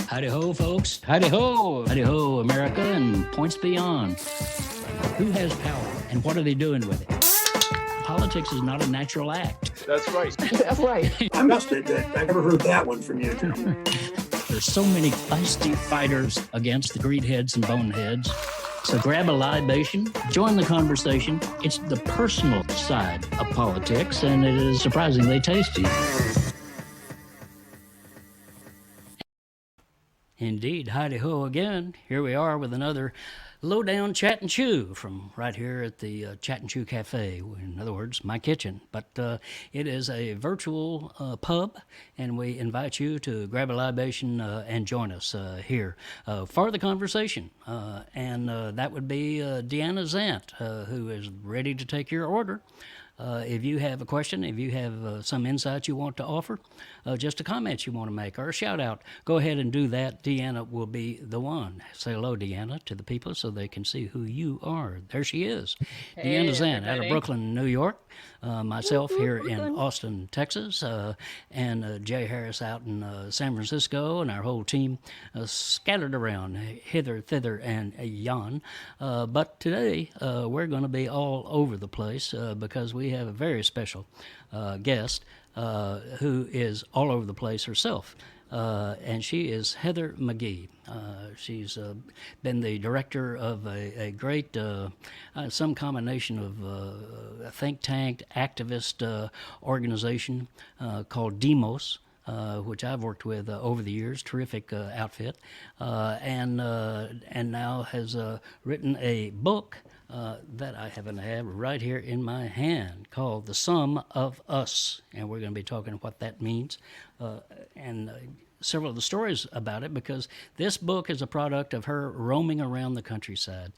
Howdy ho, folks. Howdy ho. Howdy ho, America and points beyond. Who has power and what are they doing with it? Politics is not a natural act. That's right. That's right. I must admit, I never heard that one from you, John. There's so many feisty fighters against the greedheads and boneheads. So grab a libation, join the conversation. It's the personal side of politics, and it is surprisingly tasty. Indeed, howdy-ho again. Here we are with another low-down chat and chew from right here at the Chat and Chew Cafe. In other words, my kitchen. But it is a virtual pub, and we invite you to grab a libation and join us here for the conversation. And that would be Deanna Zant, who is ready to take your order. If you have a question, if you have some insight you want to offer, just a comment you want to make, or a shout out, go ahead and do that. Deanna will be the one. Say hello, Deanna, to the people so they can see who you are. There she is. Hey, Deanna Zant out of Brooklyn, New York. Myself here in Austin, Texas, and Jay Harris out in San Francisco, and our whole team scattered around hither, thither, and yon. But today we're going to be all over the place because we have a very special guest who is all over the place herself. And she is Heather McGhee. She's been the director of a great, some combination of a think tank, activist organization called Demos, which I've worked with over the years. Terrific outfit, and now has written a book that I happen to have right here in my hand called The Sum of Us, and we're going to be talking what that means, and several of the stories about it, because this book is a product of her roaming around the countryside,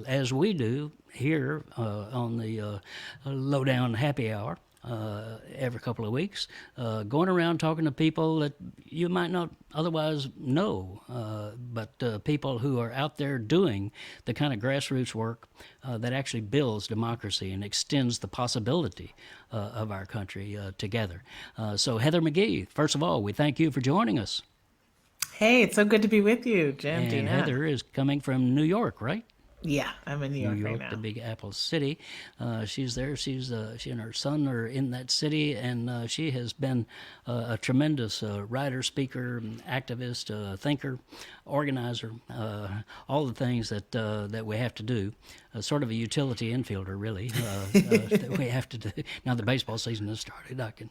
as we do here on the Lowdown Happy Hour. Every couple of weeks, going around talking to people that you might not otherwise know, but people who are out there doing the kind of grassroots work that actually builds democracy and extends the possibility of our country together. So Heather McGhee, first of all, we thank you for joining us. Hey, it's so good to be with you, Jim. And Dina. Heather is coming from New York, right? Yeah, I'm in New York right now. The Big Apple City. She's there. She and her son are in that city, and she has been a tremendous writer, speaker, activist, thinker, organizer, all the things that we have to do. Sort of a utility infielder, really, that we have to do. Now the baseball season has started. I can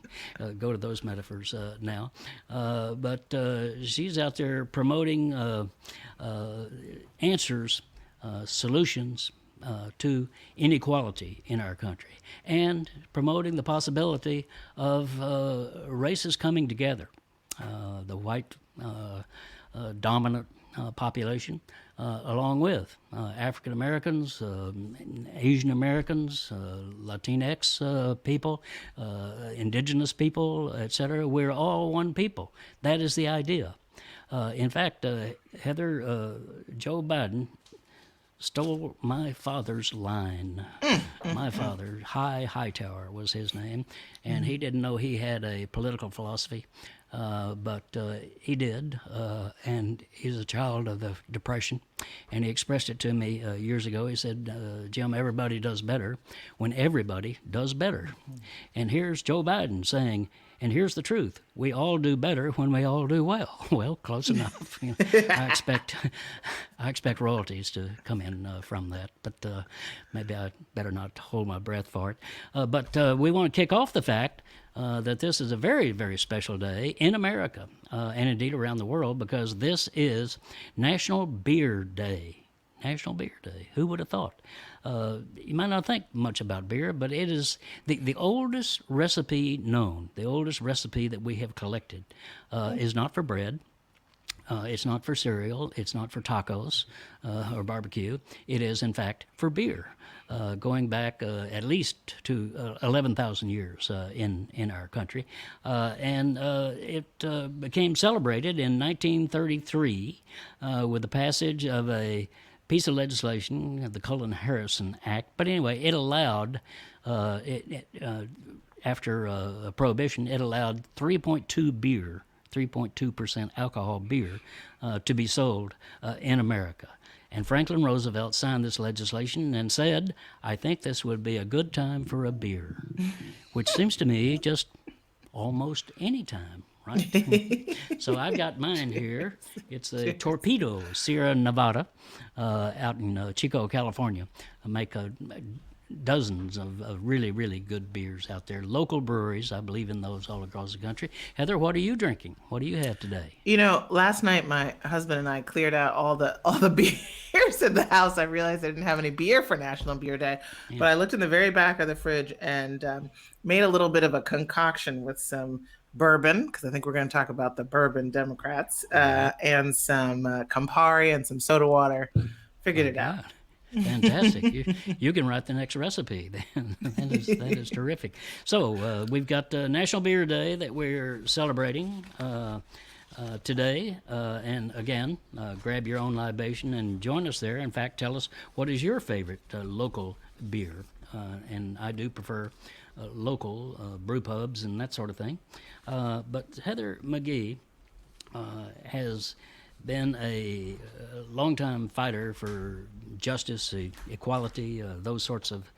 go to those metaphors now. But she's out there promoting answers, solutions to inequality in our country, and promoting the possibility of races coming together, the white dominant population, along with African Americans, Asian Americans, Latinx people, indigenous people, etc. We're all one people. That is the idea. In fact, Heather, Joe Biden stole my father's line. My father, Hightower was his name, and he didn't know he had a political philosophy, but he did, and he's a child of the Depression, and he expressed it to me years ago. He said, Jim, everybody does better when everybody does better. And here's Joe Biden saying, and here's the truth: we all do better when we all do well. Well, close enough. I expect royalties to come in from that, but maybe I better not hold my breath for it. But we want to kick off the fact that this is a very, very special day in America, and indeed around the world, because this is National Beer Day. National Beer Day. Who would have thought? You might not think much about beer, but it is the oldest recipe known. The oldest recipe that we have collected is not for bread. It's not for cereal. It's not for tacos or barbecue. It is, in fact, for beer, going back at least to 11,000 years in our country. And it became celebrated in 1933 with the passage of a piece of legislation, the Cullen-Harrison Act. But anyway, it allowed, after Prohibition, it allowed 3.2 beer 3.2% alcohol beer to be sold in America. And Franklin Roosevelt signed this legislation and said, I think this would be a good time for a beer, which seems to me just almost any time, right? So I've got mine here. It's the Torpedo Sierra Nevada out in Chico, California. I make dozens of really, really good beers out there. Local breweries, I believe in those all across the country. Heather, what are you drinking? What do you have today? Last night my husband and I cleared out all the beers in the house. I realized I didn't have any beer for National Beer Day, but I looked in the very back of the fridge and made a little bit of a concoction with some bourbon, because I think we're going to talk about the bourbon Democrats, and some Campari and some soda water. Figured it out. Fantastic. You can write the next recipe then. that is terrific. So we've got National Beer Day that we're celebrating today. And again, grab your own libation and join us there. In fact, tell us what is your favorite local beer. And I do prefer local brew pubs and that sort of thing. But Heather McGhee has been a longtime fighter for justice, equality, those sorts of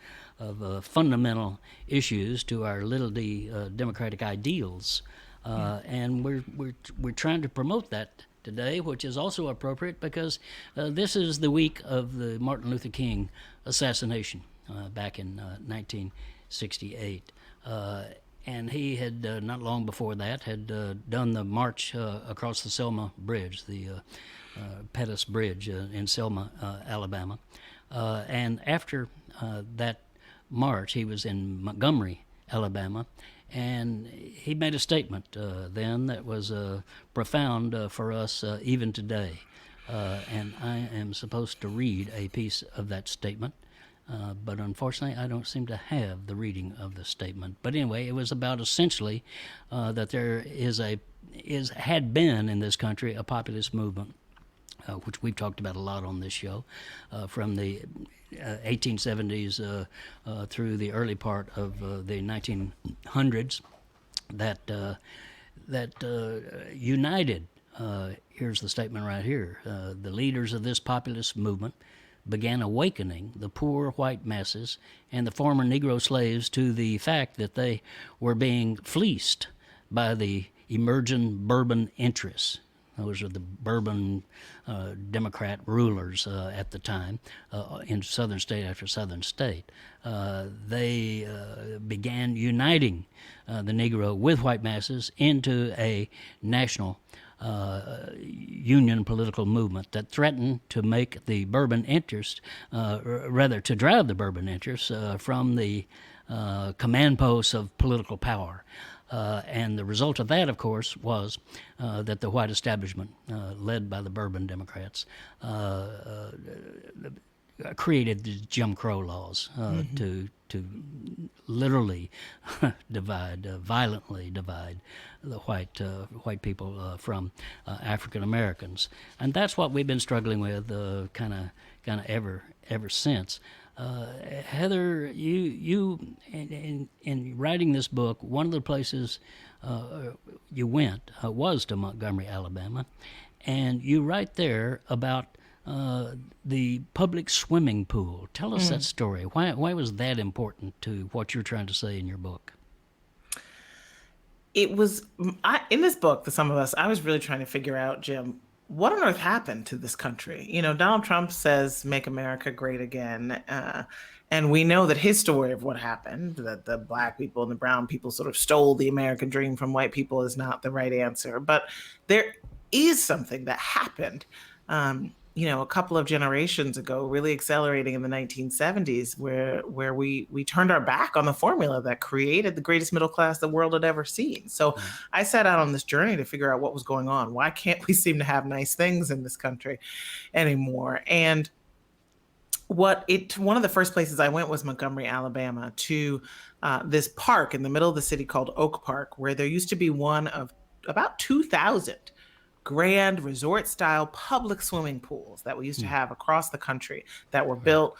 fundamental issues to our little d democratic ideals, and we're trying to promote that today, which is also appropriate because this is the week of the Martin Luther King assassination back in 1968. And he had, not long before that, had done the march across the Selma Bridge, the Pettus Bridge in Selma, Alabama. And after that march, he was in Montgomery, Alabama, and he made a statement then that was profound for us even today. And I am supposed to read a piece of that statement. But unfortunately, I don't seem to have the reading of the statement. But anyway, it was about essentially that there had been in this country a populist movement, which we've talked about a lot on this show, from the 1870s through the early part of the 1900s, that united. Here's the statement right here: the leaders of this populist movement began awakening the poor white masses and the former Negro slaves to the fact that they were being fleeced by the emerging bourbon interests. Those are the bourbon Democrat rulers at the time in southern state after southern state. They began uniting the Negro with white masses into a national union political movement that threatened to make the bourbon interest, rather to drive the bourbon interest from the command posts of political power. And the result of that, of course, was that the white establishment, led by the bourbon Democrats, created the Jim Crow laws to literally violently divide the white people from African Americans, and that's what we've been struggling with, kind of ever since. Heather, you in writing this book, one of the places you went was to Montgomery, Alabama, and you write there about the public swimming pool. Tell us that story. Why was that important to what you're trying to say in your book? It was in this book, The Sum of Us, I was really trying to figure out, Jim, what on earth happened to this country? Donald Trump says, make America great again. And we know that his story of what happened, that the black people and the brown people sort of stole the American dream from white people, is not the right answer. But there is something that happened, a couple of generations ago, really accelerating in the 1970s, where we turned our back on the formula that created the greatest middle class the world had ever seen. So I set out on this journey to figure out what was going on. Why can't we seem to have nice things in this country anymore? And one of the first places I went was Montgomery, Alabama, to this park in the middle of the city called Oak Park, where there used to be one of about 2,000 grand resort-style public swimming pools that we used to have across the country that were built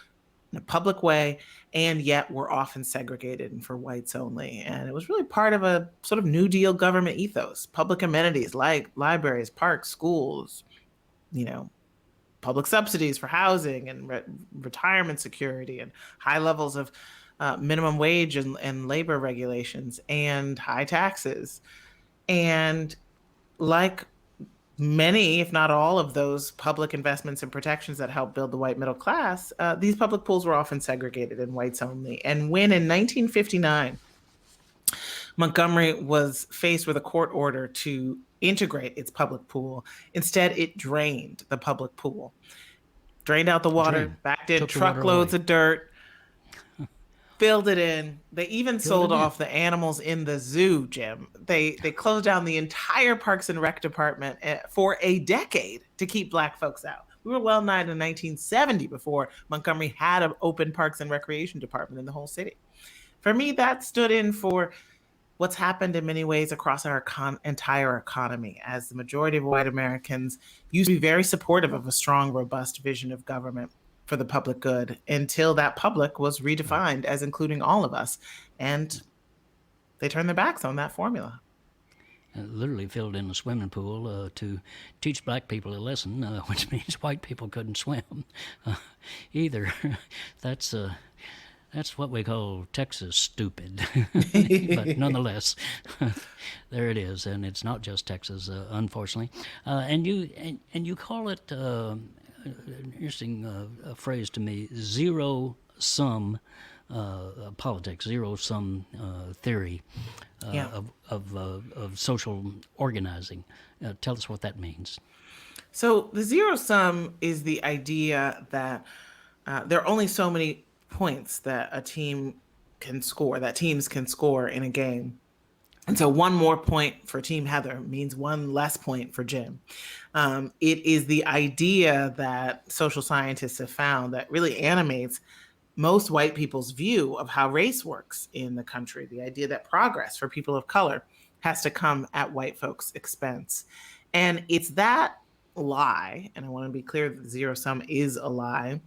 in a public way, and yet were often segregated and for whites only. And it was really part of a sort of New Deal government ethos. Public amenities like libraries, parks, schools, you know, public subsidies for housing and retirement security, and high levels of minimum wage and labor regulations, and high taxes. And like many, if not all, of those public investments and protections that helped build the white middle class, these public pools were often segregated and whites only. And when in 1959, Montgomery was faced with a court order to integrate its public pool, instead it drained the public pool, drained out the water, backed in truckloads of dirt, filled it in. They even sold off the animals in the zoo, Jim. They closed down the entire Parks and Rec department for a decade to keep Black folks out. We were well nigh to 1970 before Montgomery had an open Parks and Recreation department in the whole city. For me, that stood in for what's happened in many ways across our entire economy, as the majority of white Americans used to be very supportive of a strong, robust vision of government for the public good, until that public was redefined as including all of us. And they turned their backs on that formula. Literally filled in a swimming pool to teach black people a lesson, which means white people couldn't swim either. That's what we call Texas stupid. But nonetheless, there it is, and it's not just Texas, unfortunately. And you call it an interesting phrase to me: zero-sum politics, zero-sum theory of social organizing. Tell us what that means. So the zero sum is the idea that there are only so many points that a team can score, that teams can score in a game. And so one more point for Team Heather means one less point for Jim. It is the idea that social scientists have found that really animates most white people's view of how race works in the country. The idea that progress for people of color has to come at white folks' expense. And it's that lie, and I want to be clear that zero sum is a lie.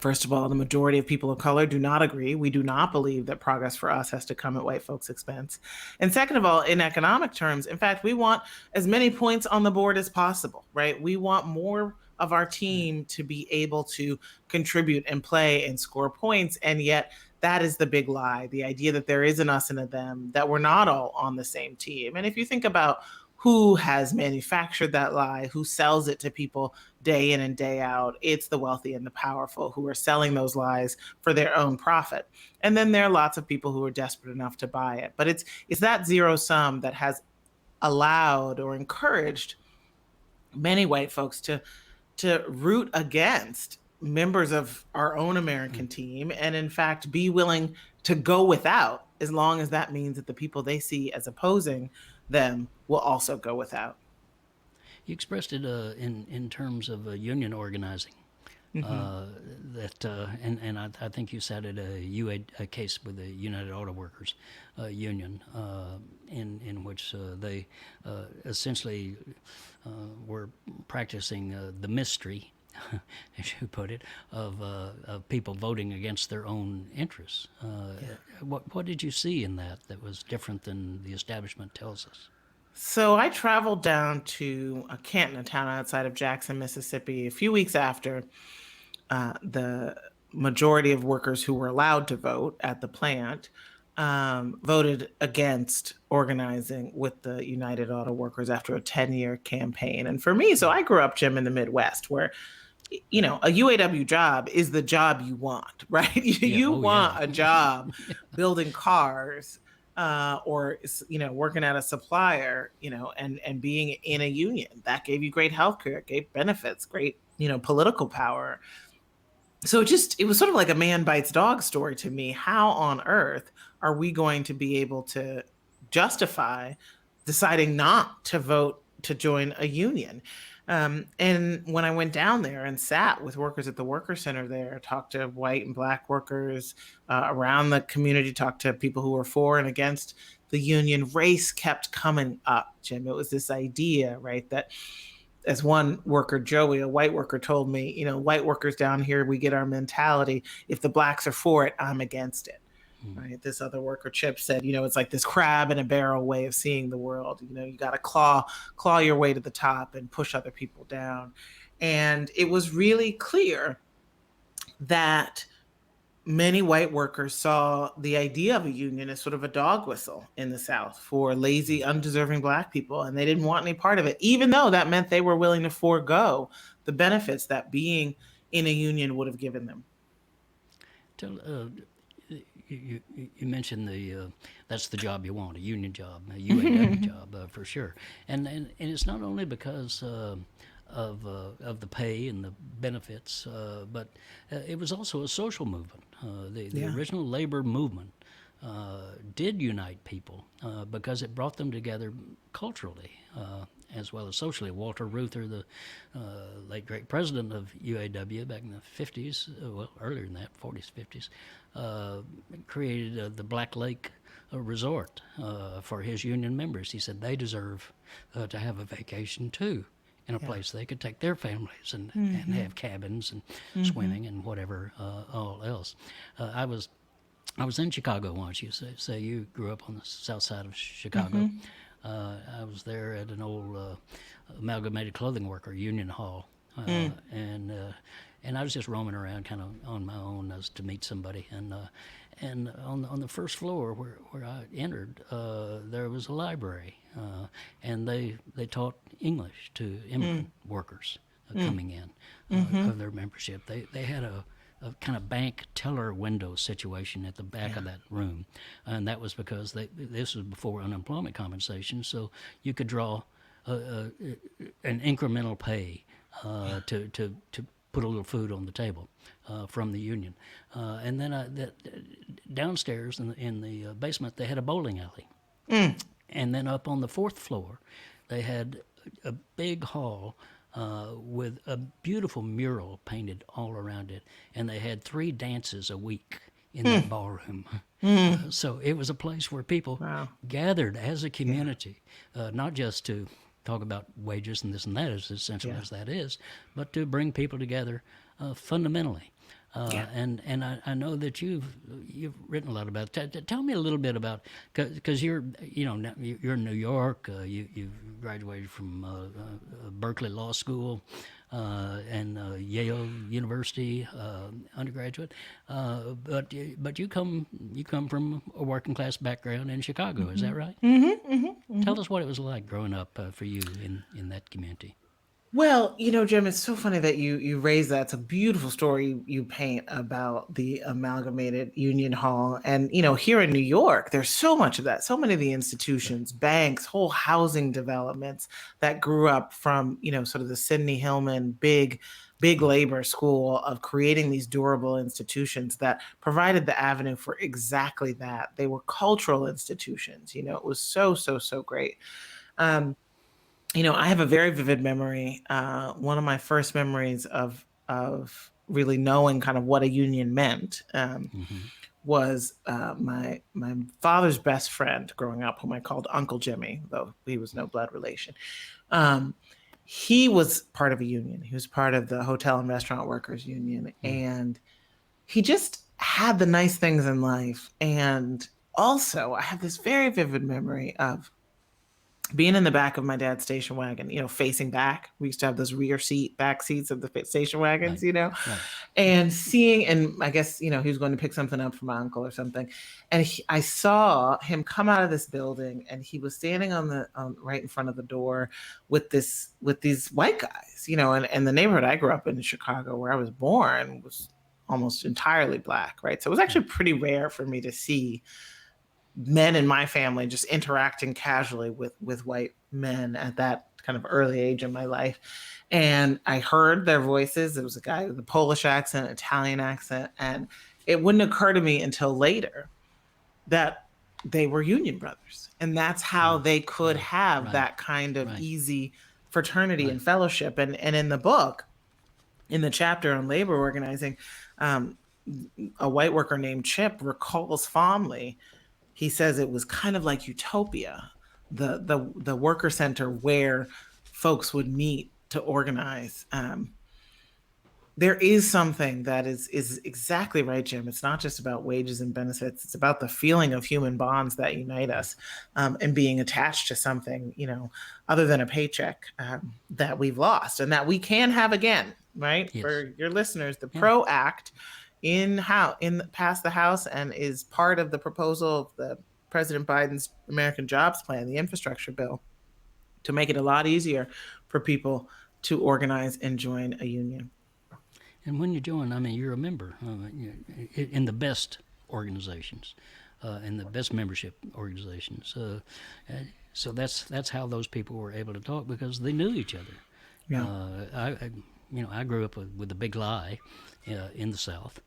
First of all, the majority of people of color do not agree. We do not believe that progress for us has to come at white folks' expense. And second of all, in economic terms, in fact, we want as many points on the board as possible, right? We want more of our team to be able to contribute and play and score points. And yet that is the big lie, the idea that there is an us and a them, that we're not all on the same team. And if you think about who has manufactured that lie, who sells it to people day in and day out, it's the wealthy and the powerful who are selling those lies for their own profit. And then there are lots of people who are desperate enough to buy it. But it's that zero sum that has allowed or encouraged many white folks to root against members of our own American team, and in fact be willing to go without, as long as that means that the people they see as opposing them will also go without. You expressed it in terms of union organizing. I think you cited a case with the United Auto Workers union, in which they essentially were practicing the mystery, as you put it, of people voting against their own interests. What did you see in that was different than the establishment tells us? So I traveled down to Canton, a town outside of Jackson, Mississippi, a few weeks after the majority of workers who were allowed to vote at the plant voted against organizing with the United Auto Workers after a 10-year campaign. And for me, so I grew up, Jim, in the Midwest, where a UAW job is the job you want, right? You want a job building cars, or working at a supplier, and being in a union. That gave you great healthcare, gave benefits, great, political power. So it was sort of like a man bites dog story to me. How on earth are we going to be able to justify deciding not to vote to join a union? And when I went down there and sat with workers at the Worker Center there, talked to white and black workers around the community, talked to people who were for and against the union, race kept coming up, Jim. It was this idea, right, that as one worker, Joey, a white worker, told me, white workers down here, we get our mentality. If the blacks are for it, I'm against it. Right. This other worker, Chip, said, it's like this crab in a barrel way of seeing the world. You got to claw your way to the top and push other people down. And it was really clear that many white workers saw the idea of a union as sort of a dog whistle in the South for lazy, undeserving Black people. And they didn't want any part of it, even though that meant they were willing to forego the benefits that being in a union would have given them. You mentioned that's the job you want, a union job, a UAW job, for sure. And it's not only because of the pay and the benefits, but it was also a social movement. The original labor movement did unite people because it brought them together culturally as well as socially. Walter Reuther, the late great president of UAW back in the 50s, earlier than that, 40s, 50s, created the Black Lake Resort for his union members. He said they deserve to have a vacation too, in a place they could take their families and have cabins and swimming and whatever all else. I was in Chicago once. You say you grew up on the south side of Chicago. I was there at an old amalgamated clothing worker union hall, and I was just roaming around kind of on my own as to meet somebody. And on the first floor where I entered, there was a library, and they taught English to immigrant workers coming in of their membership. They had a kind of bank teller window situation at the back of that room, and that was because this was before unemployment compensation, so you could draw an incremental pay to put a little food on the table from the union, and then downstairs in the basement they had a bowling alley, and then up on the fourth floor they had a big hall with a beautiful mural painted all around it, and they had 3 dances a week in that ballroom. So it was a place where people gathered as a community, not just to talk about wages and this and that, as essential as that is, but to bring people together fundamentally. And I know that you've written a lot about it. Tell me a little bit about, because you're in New York. You graduated from Berkeley Law School and Yale University undergraduate. But you come from a working class background in Chicago. Is that right? Tell us what it was like growing up for you in that community. Well, Jim, it's so funny that you raise that. It's a beautiful story you paint about the amalgamated union hall. And, here in New York, there's so much of that. So many of the institutions, banks, whole housing developments that grew up from, sort of the Sidney Hillman big labor school of creating these durable institutions that provided the avenue for exactly that. They were cultural institutions. It was so, so, so great. I have a very vivid memory. One of my first memories of really knowing kind of what a union meant was my father's best friend growing up, whom I called Uncle Jimmy, though he was no blood relation. He was part of a union. He was part of the Hotel and Restaurant Workers Union, and he just had the nice things in life. And also, I have this very vivid memory of being in the back of my dad's station wagon, facing back. We used to have those back seats of the station wagons, Right. and seeing, and I guess, he was going to pick something up for my uncle or something. And I saw him come out of this building, and he was standing on right in front of the door with these white guys, and the neighborhood I grew up in Chicago, where I was born, was almost entirely Black. Right. So it was actually pretty rare for me to see men in my family just interacting casually with white men at that kind of early age in my life. And I heard their voices. It was a guy with a Polish accent, Italian accent. And it wouldn't occur to me until later that they were union brothers. And that's how they could have that kind of easy fraternity and fellowship. And in the book, in the chapter on labor organizing, a white worker named Chip recalls fondly. He says it was kind of like utopia, the worker center where folks would meet to organize. There is something that is exactly right, Jim. It's not just about wages and benefits. It's about the feeling of human bonds that unite us, and being attached to something, other than a paycheck, that we've lost and that we can have again. Right. Yes. For your listeners, the PRO Act passed the House and is part of the proposal of the President Biden's American Jobs Plan, the infrastructure bill, to make it a lot easier for people to organize and join a union. And when you join, I mean, you're a member in the best organizations, in the best membership organizations. So that's how those people were able to talk, because they knew each other. Yeah. I grew up with a big lie in the South,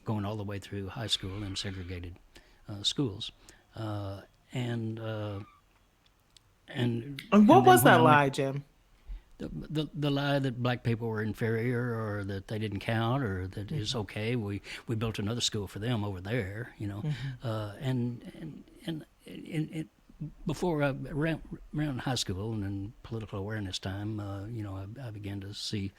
going all the way through high school in segregated schools, and what was that when I lie, Jim? The lie that black people were inferior, or that they didn't count, or that it's okay. We built another school for them over there, and before around high school and in political awareness time, I began to see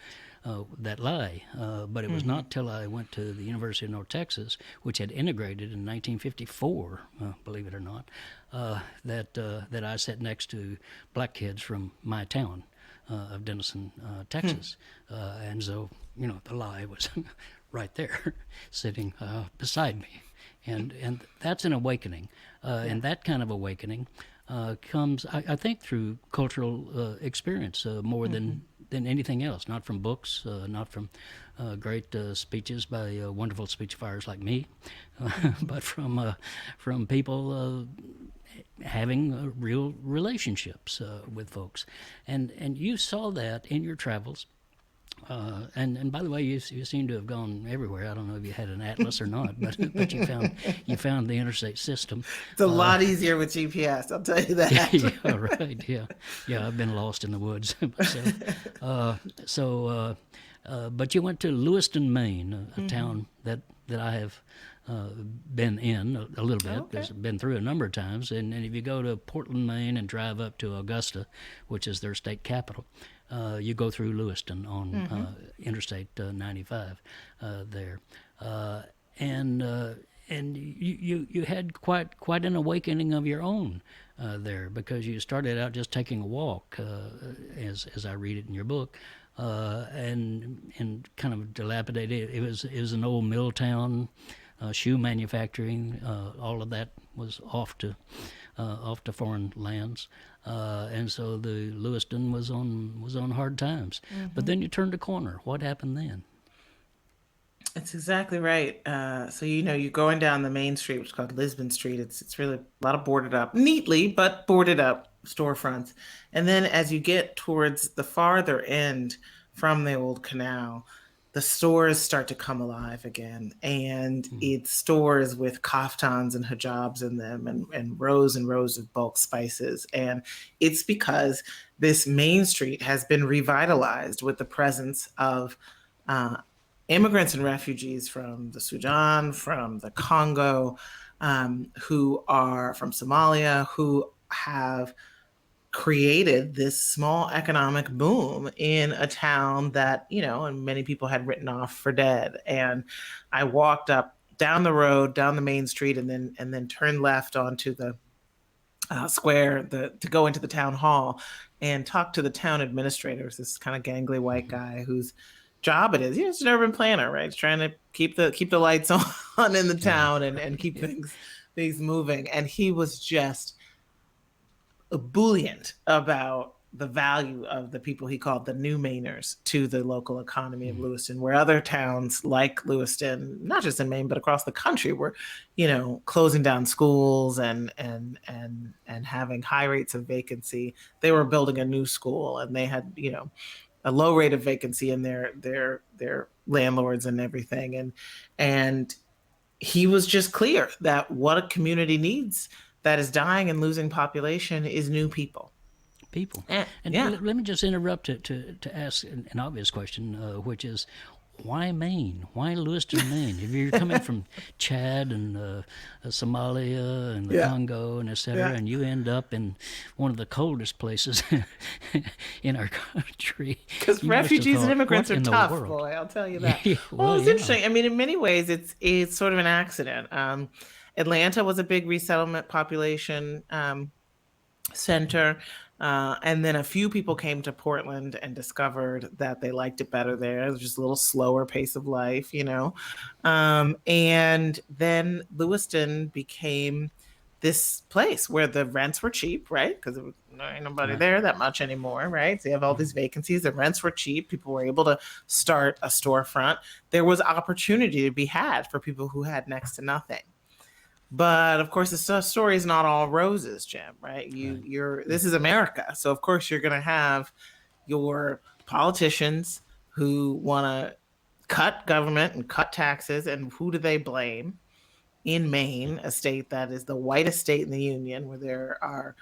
that lie. But it was not till I went to the University of North Texas, which had integrated in 1954, believe it or not, that I sat next to black kids from my town of Denison, Texas. And so, the lie was right there, sitting beside me. And that's an awakening. And that kind of awakening comes, I think, through cultural experience more than anything else. Not from books, not from great speeches by wonderful speechifyers like me, but from people having real relationships with folks. And you saw that in your travels. And by the way, you seem to have gone everywhere. I don't know if you had an atlas or not, but you found the interstate system. It's a lot easier with GPS, I'll tell you that. Yeah, right. Yeah. I've been lost in the woods myself. But you went to Lewiston, Maine, a town that I have been in a little bit. Okay. I've been through a number of times. And if you go to Portland, Maine, and drive up to Augusta, which is their state capital, you go through Lewiston on Interstate 95 there, and you had quite an awakening of your own there, because you started out just taking a walk, as I read it in your book, and kind of dilapidated. It was an old mill town, shoe manufacturing. All of that was off to foreign lands. And so the Lewiston was on hard times. But then you turned a corner. What happened then? It's exactly right. So you're going down the main street, which is called Lisbon Street. It's really a lot of boarded up, neatly but boarded up storefronts. And then as you get towards the farther end from the old canal, the stores start to come alive again. And it's stores with kaftans and hijabs in them, and rows of bulk spices. And it's because this main street has been revitalized with the presence of immigrants and refugees from the Sudan, from the Congo, who are from Somalia, who have created this small economic boom in a town that, and many people had written off for dead. And I walked up down the road, down the main street, and then turned left onto the square to go into the town hall and talk to the town administrator, this kind of gangly white guy whose job it is. He's an urban planner, right? He's trying to keep the lights on in the town and keep things moving. And he was just ebullient about the value of the people he called the new Mainers to the local economy of Lewiston, where other towns like Lewiston, not just in Maine, but across the country, were, closing down schools and having high rates of vacancy. They were building a new school, and they had, a low rate of vacancy in their landlords and everything. And he was just clear that what a community needs that is dying and losing population is new people. And let me just interrupt to ask an obvious question, which is, why Maine? Why Lewiston, Maine? If you're coming from Chad and Somalia and the Yeah. Congo and et cetera, Yeah. and you end up in one of the coldest places in our country, Because you must have refugees and thought, immigrants what are in the tough, world? boy. I'll tell you that. Well, Well, it's yeah. interesting. I mean, in many ways, it's sort of an accident. Atlanta was a big resettlement population center, and then a few people came to Portland and discovered that they liked it better there. It was just a little slower pace of life, you know. And then Lewiston became this place where the rents were cheap, right? Because there ain't nobody Right. there that much anymore, right? So you have all these vacancies. The rents were cheap. People were able to start a storefront. There was opportunity to be had for people who had next to nothing. But of course, the story is not all roses, Jim. Right? Right. This is America, so of course you're going to have your politicians who want to cut government and cut taxes, and who do they blame? In Maine, a state that is the whitest state in the union, where there are,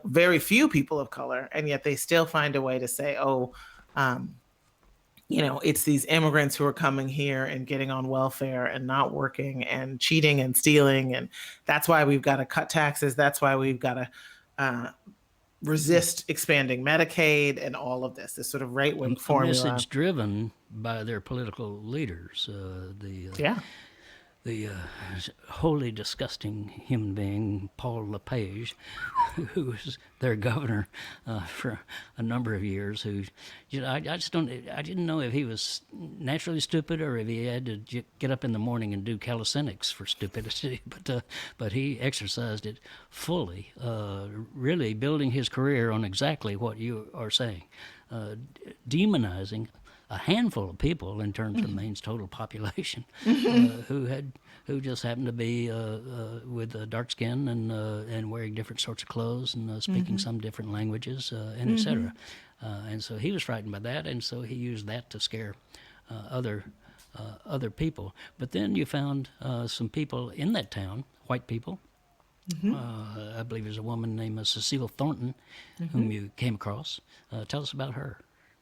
very few people of color, and yet they still find a way to say, "Oh, um, it's these immigrants who are coming here and getting on welfare and not working and cheating and stealing. And that's why we've got to cut taxes. That's why we've got to resist expanding Medicaid and all of this sort of right wing A formula." message driven by their political leaders. Yeah. The wholly disgusting human being, Paul LePage, who was their governor for a number of years. Who, I didn't know if he was naturally stupid or if he had to get up in the morning and do calisthenics for stupidity. But he exercised it fully, really building his career on exactly what you are saying, demonizing a handful of people in terms of Maine's total population, who just happened to be with dark skin and wearing different sorts of clothes and speaking some different languages and etc. And so he was frightened by that, and so he used that to scare other people. But then you found some people in that town, white people. I believe there's a woman named Cecile Thornton, whom you came across. Tell us about her.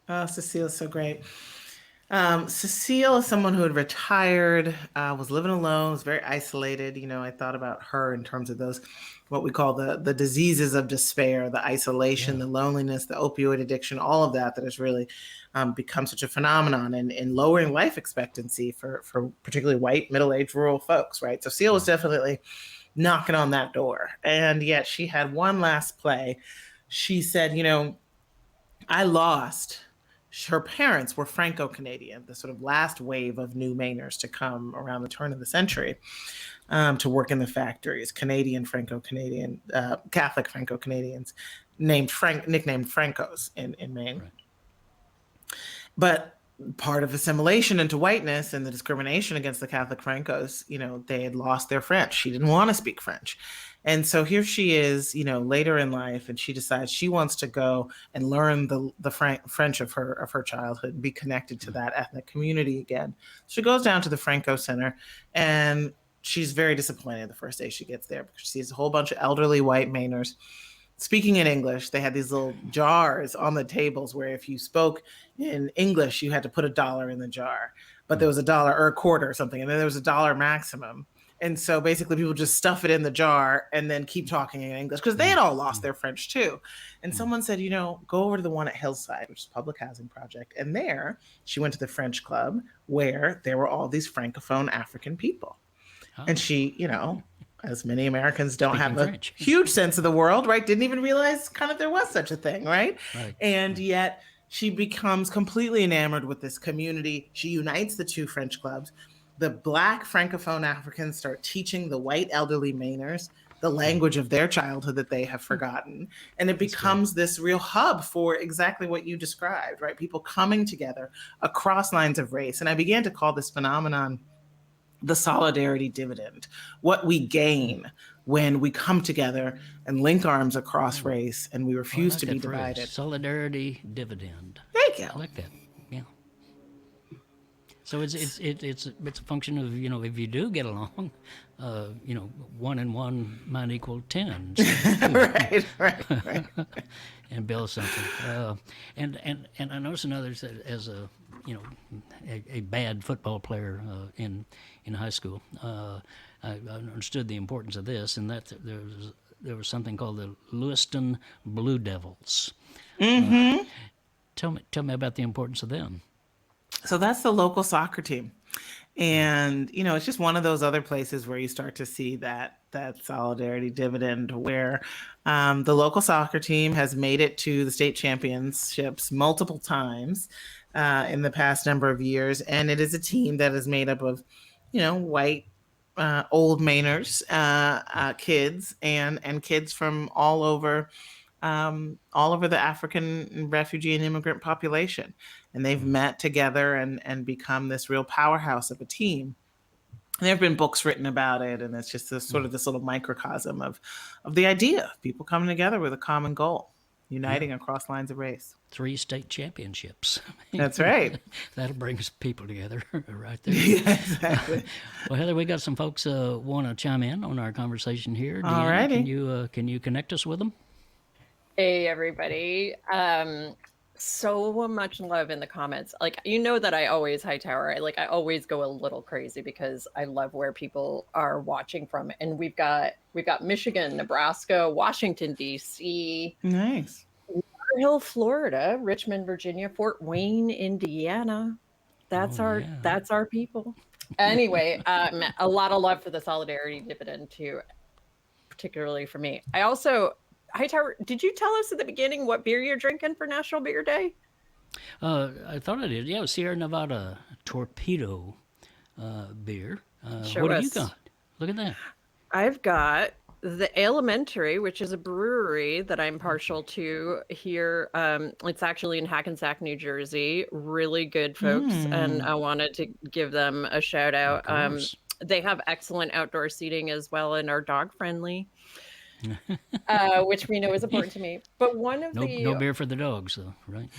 Oh, Cecile's so great. Cecile is someone who had retired, was living alone, was very isolated. I thought about her in terms of those, what we call the diseases of despair, the isolation, the loneliness, the opioid addiction, all of that has really become such a phenomenon in lowering life expectancy for particularly white, middle-aged rural folks, right? So Cecile was definitely knocking on that door. And yet she had one last play. She said, I lost. Her parents were Franco-Canadian, the sort of last wave of new Mainers to come around the turn of the century to work in the factories. Canadian Franco-Canadian, Catholic Franco-Canadians, nicknamed Francos in Maine. Right. But part of assimilation into whiteness and the discrimination against the Catholic Francos, they had lost their French. She didn't want to speak French. And so here she is, later in life, and she decides she wants to go and learn the French of her childhood and be connected to that ethnic community again. She goes down to the Franco Center, and she's very disappointed the first day she gets there because she sees a whole bunch of elderly white Mainers speaking in English. They had these little jars on the tables where if you spoke in English, you had to put $1 in the jar, but there was $1 or a quarter or something, and then there was $1 maximum. And so basically people just stuff it in the jar and then keep talking in English because they had all lost their French too. And someone said, go over to the one at Hillside, which is a public housing project. And there she went to the French club where there were all these Francophone African people. Oh. And she, as many Americans don't have a huge sense of the world, right? Didn't even realize kind of there was such a thing, right? And yet she becomes completely enamored with this community. She unites the two French clubs. The Black Francophone Africans start teaching the white elderly Mainers the language of their childhood that they have forgotten. And it becomes this real hub for exactly what you described, right? People coming together across lines of race. And I began to call this phenomenon the solidarity dividend, what we gain when we come together and link arms across race and we refuse to be divided. Solidarity dividend. There you go. I like that. Yeah. So it's a function of, if you do get along, 1 and 1 might equal 10. So, Right. and build something. And I noticed another as a a bad football player in high school. I understood the importance of this, and that there was something called the Lewiston Blue Devils. Tell me about the importance of them. So that's the local soccer team. And, it's just one of those other places where you start to see that solidarity dividend where the local soccer team has made it to the state championships multiple times in the past number of years. And it is a team that is made up of, white old Mainers, kids and kids from all over the African refugee and immigrant population. And they've met together and become this real powerhouse of a team. And there have been books written about it, and it's just this sort of this little microcosm of the idea of people coming together with a common goal, uniting across lines of race. 3 state championships. That's right. That'll bring people together right there. Yeah, exactly. Well, Heather, we got some folks want to chime in on our conversation here. All righty. Can you connect us with them? Hey, everybody. So much love in the comments. Like, that I always Hightower. I always go a little crazy because I love where people are watching from. And we've got Michigan, Nebraska, Washington, D.C. Nice. Hill, Florida, Richmond, Virginia, Fort Wayne, Indiana. That's our people. Anyway, a lot of love for the solidarity dividend too, particularly for me. I also, Hightower, did you tell us at the beginning what beer you're drinking for National Beer Day? I thought I did. Yeah, it was Sierra Nevada Torpedo beer. Sure what have was. you got? Look at that. I've got the Elementary, which is a brewery that I'm partial to here. It's actually in Hackensack, New Jersey. Really good folks, and I wanted to give them a shout out. They have excellent outdoor seating as well and are dog friendly. Which we know is important to me. But one of no beer for the dogs, though, right?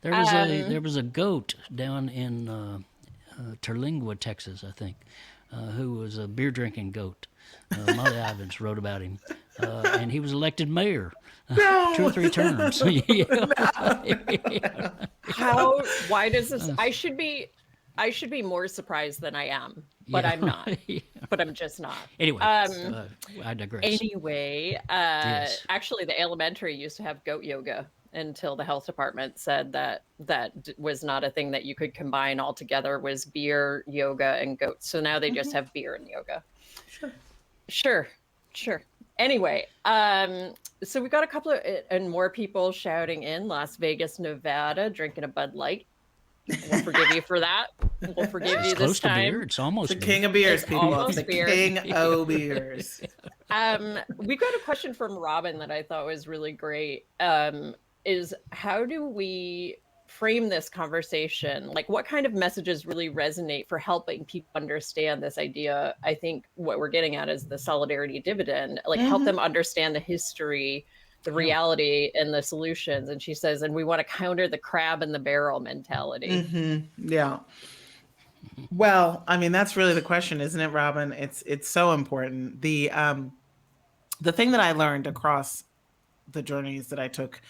There was a goat down in Terlingua, Texas, I think, who was a beer drinking goat. Molly Ivins wrote about him, and he was elected mayor 2 or 3 terms. Why does this? I should be more surprised than I am, but I'm not. But I'm just not. Anyway, I digress. Anyway, yes. Actually, the Elementary used to have goat yoga until the health department said that was not a thing that you could combine all together, was beer, yoga, and goats. So now they just have beer and yoga. Sure. Anyway, so we got a couple of and more people shouting in Las Vegas, Nevada, drinking a Bud Light. We'll forgive you for that. We'll forgive you this time. Beer. It's almost the king of beers, people. It's the beer. king of beers. We got a question from Robin that I thought was really great. Is how do we frame this conversation? Like, what kind of messages really resonate for helping people understand this idea? I think what we're getting at is the solidarity dividend, like help them understand the history, the reality, and the solutions. And she says, and we want to counter the crab in the barrel mentality. Yeah. Well, I mean, that's really the question, isn't it, Robin? It's so important. The thing that I learned across the journeys that I took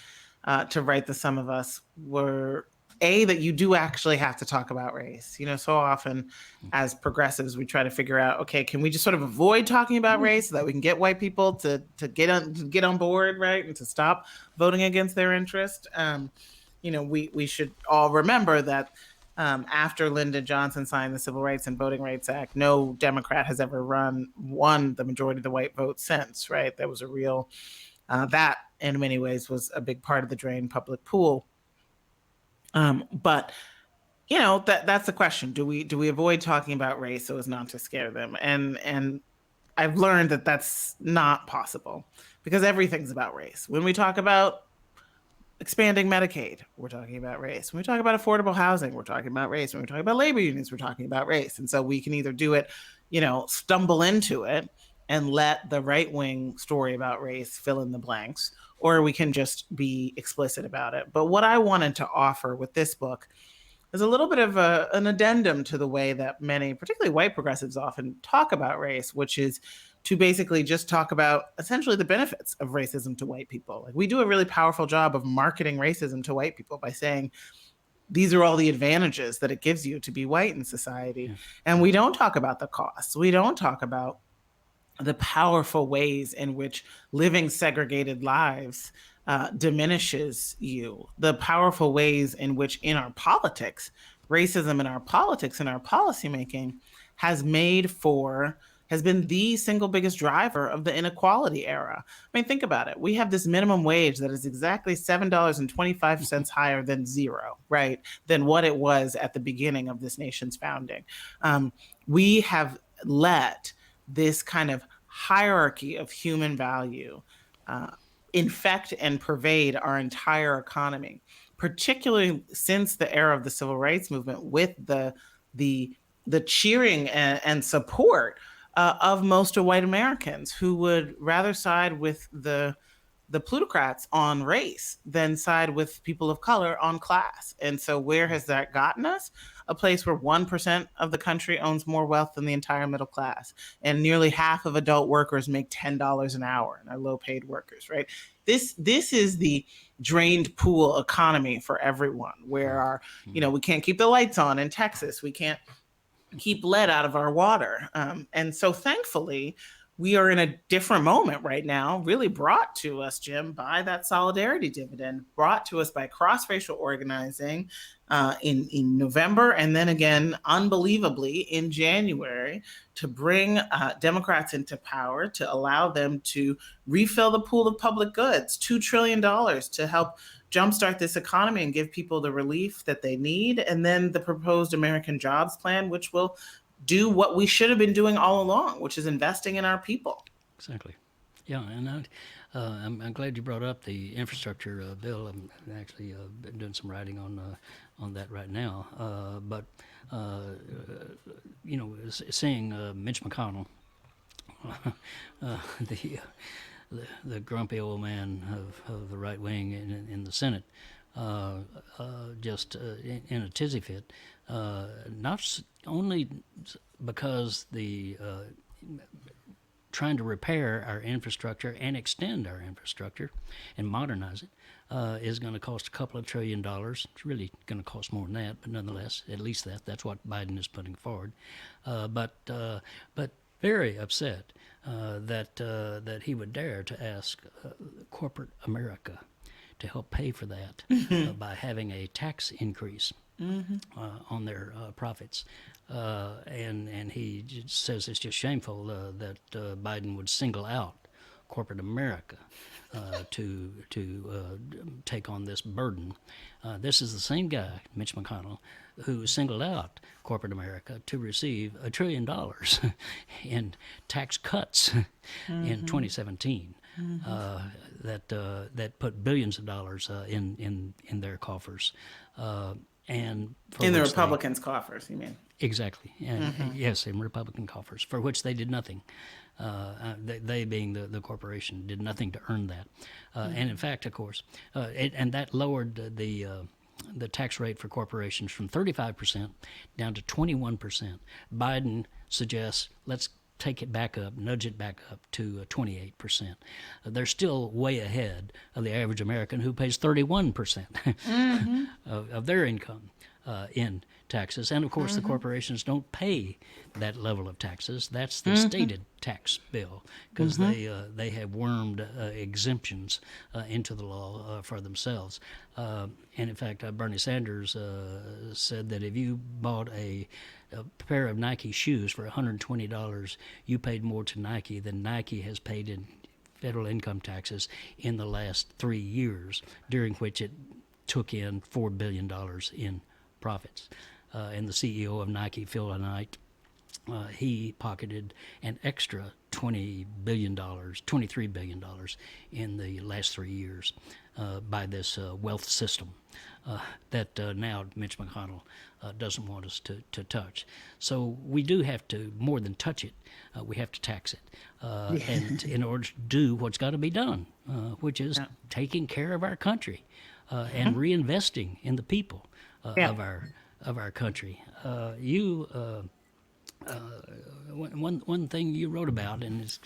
to write The Sum of Us were that you do actually have to talk about race. So often as progressives, we try to figure out, okay, can we just sort of avoid talking about race so that we can get white people to get on board, right? And to stop voting against their interest. We should all remember that after Lyndon Johnson signed the Civil Rights and Voting Rights Act, no Democrat has ever won the majority of the white vote since, right? That was a real, that in many ways was a big part of the drained public pool. But that's the question. Do we avoid talking about race so as not to scare them? And I've learned that that's not possible because everything's about race. When we talk about expanding Medicaid, we're talking about race. When we talk about affordable housing, we're talking about race. When we talk about labor unions, we're talking about race. And so we can either do it, stumble into it and let the right-wing story about race fill in the blanks, or we can just be explicit about it. But what I wanted to offer with this book is a little bit of an addendum to the way that many, particularly white progressives, often talk about race, which is to basically just talk about essentially the benefits of racism to white people. Like, we do a really powerful job of marketing racism to white people by saying, these are all the advantages that it gives you to be white in society. Yeah. And we don't talk about the costs. We don't talk about the powerful ways in which living segregated lives diminishes you, the powerful ways in which in our politics, racism in our politics and our policymaking has been the single biggest driver of the inequality era. I mean, think about it. We have this minimum wage that is exactly $7.25 higher than zero, right? Than what it was at the beginning of this nation's founding. We have let this kind of hierarchy of human value infect and pervade our entire economy, particularly since the era of the civil rights movement, with the cheering and support of most of white Americans who would rather side with the plutocrats on race than side with people of color on class. And so where has that gotten us? A place where 1% of the country owns more wealth than the entire middle class. And nearly half of adult workers make $10 an hour and are low paid workers, right? This is the drained pool economy for everyone, where we can't keep the lights on in Texas. We can't keep lead out of our water. And so thankfully, we are in a different moment right now, really brought to us, Jim, by that solidarity dividend, brought to us by cross-racial organizing in November, and then again, unbelievably, in January, to bring Democrats into power, to allow them to refill the pool of public goods, $2 trillion to help jumpstart this economy and give people the relief that they need, and then the proposed American Jobs Plan, which will do what we should have been doing all along, which is investing in our people. Exactly. Yeah, and I'm glad you brought up the infrastructure bill. I'm actually doing some writing on that right now. But seeing Mitch McConnell, the grumpy old man of the right wing in the Senate, just in a tizzy fit, not only because the trying to repair our infrastructure and extend our infrastructure and modernize it is going to cost a couple of $1 trillion. It's really going to cost more than that, but nonetheless, at least that's what Biden is putting forward. But very upset that he would dare to ask corporate America to help pay for that by having a tax increase on their profits. And he just says it's just shameful that Biden would single out corporate America to take on this burden. This is the same guy, Mitch McConnell, who singled out corporate America to receive $1 trillion in tax cuts in 2017. That put billions of dollars in their coffers, and in the Republicans' coffers, you mean? Exactly. Yes, in Republican coffers, for which they did nothing. They being the corporation, did nothing to earn that. And in fact, of course, and that lowered the tax rate for corporations from 35% down to 21%. Biden suggests let's take it back up, nudge it back up to 28%. They're still way ahead of the average American who pays 31% of their income in taxes. And of course, the corporations don't pay that level of taxes. That's the stated tax bill, because they have wormed exemptions into the law for themselves. And in fact, Bernie Sanders said that if you bought a pair of Nike shoes for $120, you paid more to Nike than Nike has paid in federal income taxes in the last 3 years, during which it took in $4 billion in profits. And the CEO of Nike, Phil Knight, he pocketed an extra $20 billion, $23 billion in the last 3 years by this wealth system that now Mitch McConnell doesn't want us to touch. So we do have to, more than touch it, we have to tax it. And in order to do what's got to be done, which is taking care of our country and reinvesting in the people of our country. One thing you wrote about, and is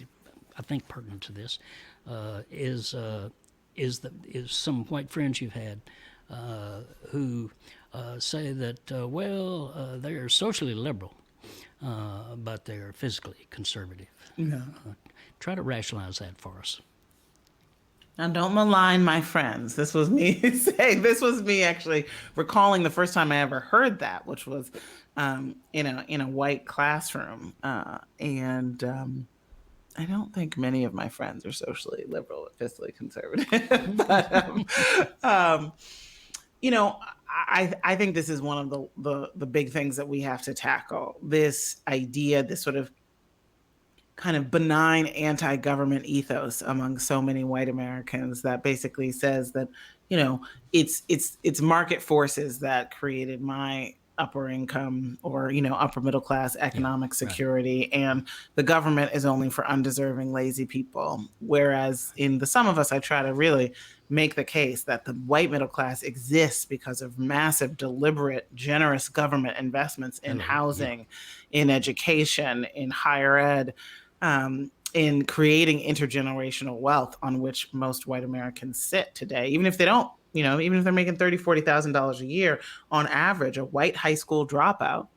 I think pertinent to this, is some white friends you've had who say that they are socially liberal, but they are fiscally conservative. No. Try to rationalize that for us. Now, don't malign my friends. This was me saying, this was me actually recalling the first time I ever heard that, which was in a white classroom. And I don't think many of my friends are socially liberal or fiscally conservative. But, I think this is one of the big things that we have to tackle. This idea, this sort of kind of benign anti-government ethos among so many white Americans that basically says that, it's market forces that created my upper income or, upper middle class economic security. Right. And the government is only for undeserving, lazy people. Whereas in The Sum of Us, I try to really make the case that the white middle class exists because of massive, deliberate, generous government investments in housing, in education, in higher ed, in creating intergenerational wealth on which most white Americans sit today. Even if they don't, even if they're making $30,000, $40,000 a year, on average, a white high school dropout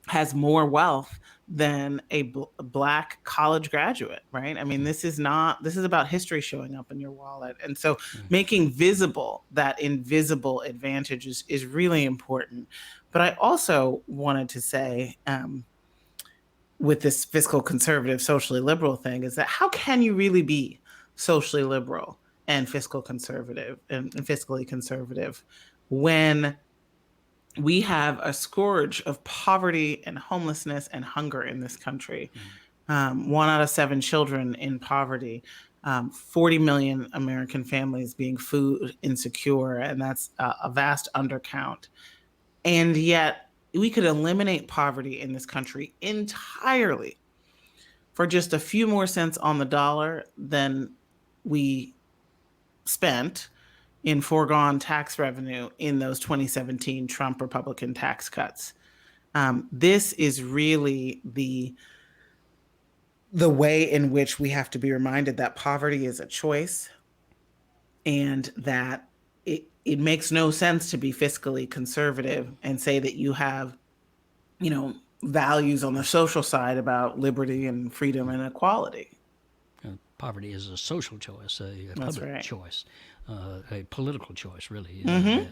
has more wealth than a Black college graduate, right? I mean, this is about history showing up in your wallet. And so making visible that invisible advantage is really important. But I also wanted to say, with this fiscal conservative, socially liberal thing, is that how can you really be socially liberal and fiscal conservative and fiscally conservative when we have a scourge of poverty and homelessness and hunger in this country? 1 out of 7 children in poverty, 40 million American families being food insecure, and that's a vast undercount. And yet, we could eliminate poverty in this country entirely for just a few more cents on the dollar than we spent in foregone tax revenue in those 2017 Trump Republican tax cuts. This is really the way in which we have to be reminded that poverty is a choice and that it makes no sense to be fiscally conservative and say that you have, values on the social side about liberty and freedom and equality. Poverty is a social choice, a public choice, a political choice, really,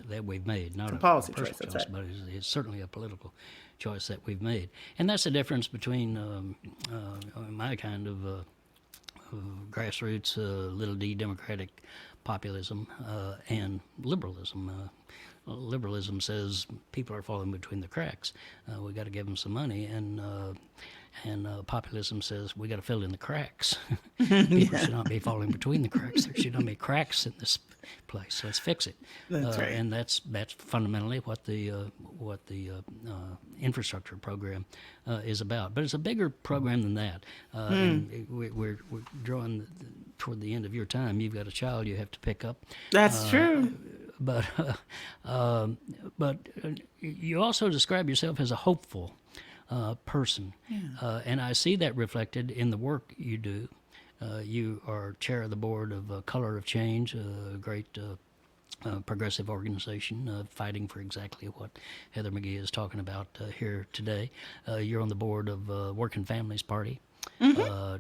that we've made. Not a policy personal choice, but it's certainly a political choice that we've made. And that's the difference between my kind of grassroots, little d democratic populism and liberalism. Liberalism says people are falling between the cracks. We got to give them some money, and populism says we got to fill in the cracks. People should not be falling between the cracks. There should not be cracks in this place. Let's fix it. That's right. And that's fundamentally what the infrastructure program is about. But it's a bigger program than that. And we're drawing toward the end of your time. You've got a child you have to pick up. That's true. But you also describe yourself as a hopeful person. And I see that reflected in the work you do. You are chair of the board of Color of Change, a great progressive organization fighting for exactly what Heather McGhee is talking about here today. You're on the board of Working Families Party.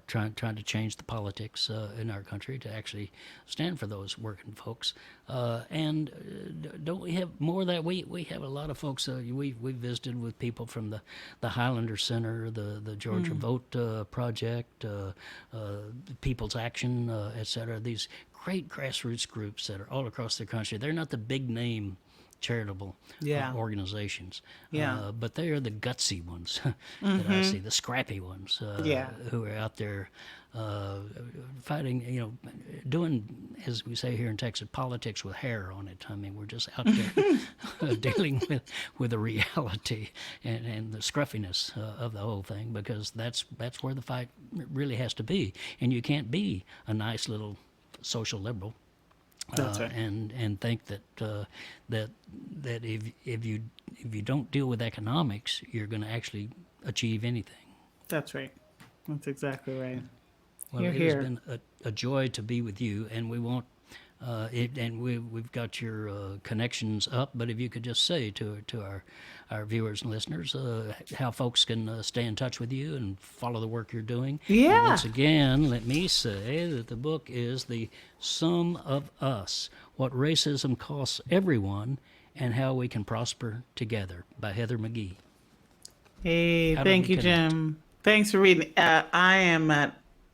Trying to change the politics in our country to actually stand for those working folks. And don't we have more of that? We have a lot of folks. We visited with people from the Highlander Center, the Georgia Vote Project, People's Action, et cetera. These great grassroots groups that are all across the country. They're not the big name charitable Yeah. organizations. Yeah. But they are the gutsy ones that I see, the scrappy ones Yeah. who are out there fighting, doing, as we say here in Texas, politics with hair on it. I mean, we're just out there dealing with the reality and the scruffiness of the whole thing, because that's where the fight really has to be. And you can't be a nice little social liberal That's right. and think that if you don't deal with economics, you're going to actually achieve anything. That's right. That's exactly right. Well, You're it here. has been a joy to be with you, and we won't. We've got your connections up, but if you could just say to our viewers and listeners how folks can stay in touch with you and follow the work you're doing. Yeah. And once again, let me say that the book is The Sum of Us: What Racism Costs Everyone and How We Can Prosper Together, by Heather McGhee. Hey, How do thank we you, connect? Jim. Thanks for reading. I am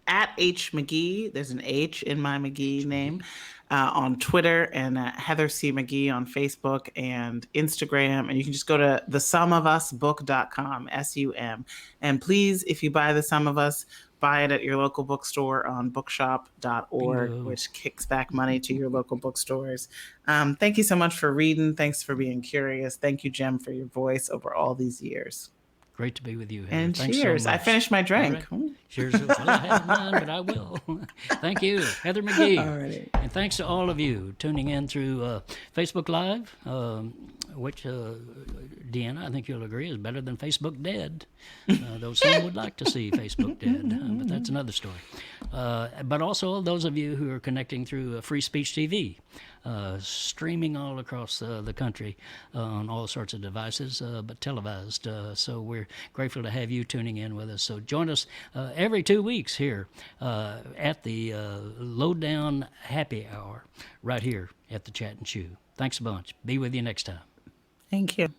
at H McGhee. There's an H in my McGhee name on Twitter, and Heather C. McGhee on Facebook and Instagram. And you can just go to thesumofusbook.com, SUM. And please, if you buy The Sum of Us, buy it at your local bookstore on bookshop.org, Bingo. which kicks back money to your local bookstores. Thank you so much for reading. Thanks for being curious. Thank you, Jem, for your voice over all these years. Great to be with you, Heather. And Thanks cheers. so I much. finished my drink. All right. Cheers. Well, I haven't mine, but I will. Thank you, Heather McGhee. All righty. And thanks to all of you tuning in through Facebook Live, which, Deanna, I think you'll agree, is better than Facebook Dead. Though some would like to see Facebook Dead, but that's another story. But also those of you who are connecting through Free Speech TV, streaming all across the country on all sorts of devices, but televised. So we're grateful to have you tuning in with us. So join us every 2 weeks here at the Lowdown Happy Hour right here at the Chat and Chew. Thanks a bunch. Be with you next time. Thank you.